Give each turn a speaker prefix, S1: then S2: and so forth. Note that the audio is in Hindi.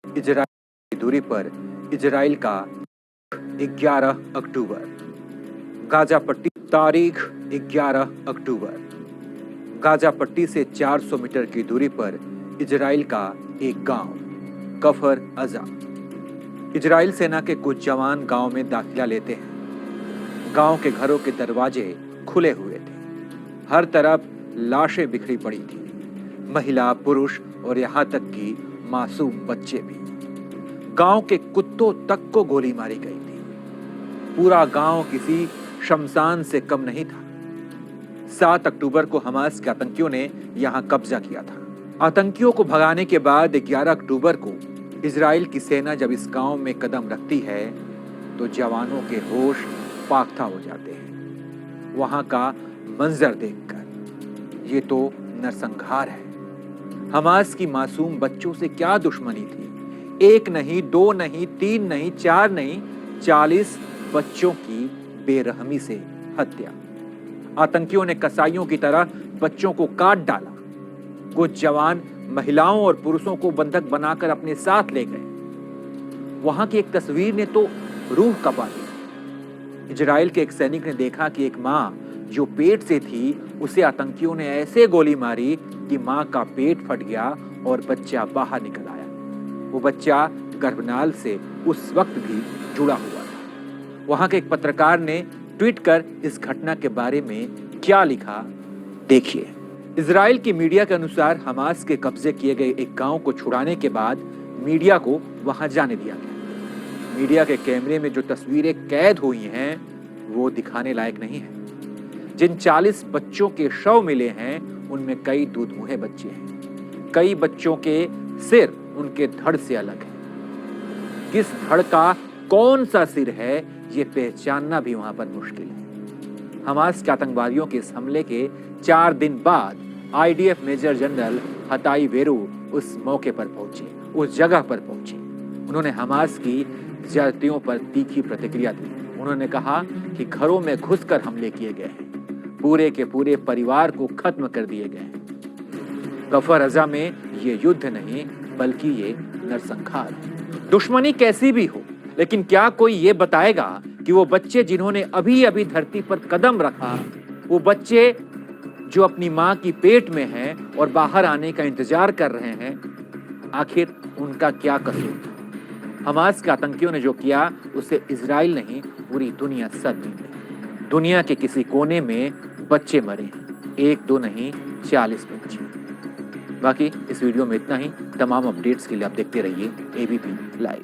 S1: इजराइल की दूरी पर इजराइल का 11 अक्टूबर। गाजा पट्टी तारीख 11 अक्टूबर। गाजा पट्टी से 400 मीटर की दूरी पर इजराइल का एक गांव कफर अजा। इजराइल सेना के कुछ जवान गांव में दाखिला लेते हैं। गांव के घरों के दरवाजे खुले हुए थे। हर तरफ लाशें बिखरी पड़ी थी, महिला, पुरुष और यहां तक कि मासूम बच्चे भी। गांव के कुत्तों तक को गोली मारी गई थी। पूरा गांव किसी शमशान से कम नहीं था। 7 अक्टूबर को हमास के आतंकियों ने यहां कब्जा किया था। आतंकियों को भगाने के बाद 11 अक्टूबर को इजराइल की सेना जब इस गांव में कदम रखती है तो जवानों के होश फाख्ता हो जाते हैं। वहां का मंजर देखकर ये तो नरसंहार है। हमास की मासूम बच्चों से क्या दुश्मनी थी। 1 नहीं, 2 नहीं, 3 नहीं, 4 नहीं, 40 बच्चों की बेरहमी से हत्या। आतंकियों ने कसाईयों की तरह बच्चों को काट डाला। कुछ जवान महिलाओं और पुरुषों को बंधक बनाकर अपने साथ ले गए। वहां की एक तस्वीर ने तो रूह कपा दी। इजराइल के एक सैनिक ने देखा कि एक मां जो पेट से थी उसे आतंकियों ने ऐसे गोली मारी कि मां का पेट फट गया और बच्चा बाहर निकल आया। वो बच्चा गर्भनाल से उस वक्त भी जुड़ा हुआ था। वहां के एक पत्रकार ने ट्वीट कर इस घटना के बारे में क्या लिखा, देखिए। इजराइल की मीडिया के अनुसार हमास के कब्जे किए गए एक गांव को छुड़ाने के बाद मीडिया को वहां जाने दिया गया। मीडिया के कैमरे में जो तस्वीरें कैद हुई हैं वो दिखाने लायक नहीं है। जिन 40 बच्चों के शव मिले हैं उनमें कई दूध-मुहे बच्चे हैं। कई बच्चों के सिर उनके धड़ से अलग है। किस धड़ का कौन सा सिर है ये पहचानना भी वहां पर मुश्किल है। हमास के आतंकवादियों के इस हमले के 4 दिन बाद आईडीएफ मेजर जनरल हताई वेरू उस मौके पर पहुंचे, उस जगह पर पहुंचे। उन्होंने हमास की ज्यादतियों पर तीखी प्रतिक्रिया दी। उन्होंने कहा कि घरों में घुसकर हमले किए गए हैं, पूरे के पूरे परिवार को खत्म कर दिए गए हैं। कफर अजा में ये युद्ध नहीं बल्कि ये नरसंहार है। दुश्मनी कैसी भी हो, लेकिन क्या कोई ये बताएगा कि वो बच्चे जिन्होंने अभी अभी धरती पर कदम रखा, वो बच्चे जो अपनी मां की पेट में हैं और बाहर आने का इंतजार कर रहे हैं, आखिर उनका क्या कसूर था। हमास के आतंकियों ने जो किया उसे इजराइल नहीं पूरी दुनिया सद दी। दुनिया के किसी कोने में बच्चे मरे हैं, 1 2 नहीं 40 बच्चे। बाकी इस वीडियो में इतना ही। तमाम अपडेट्स के लिए आप देखते रहिए एबीपी लाइव।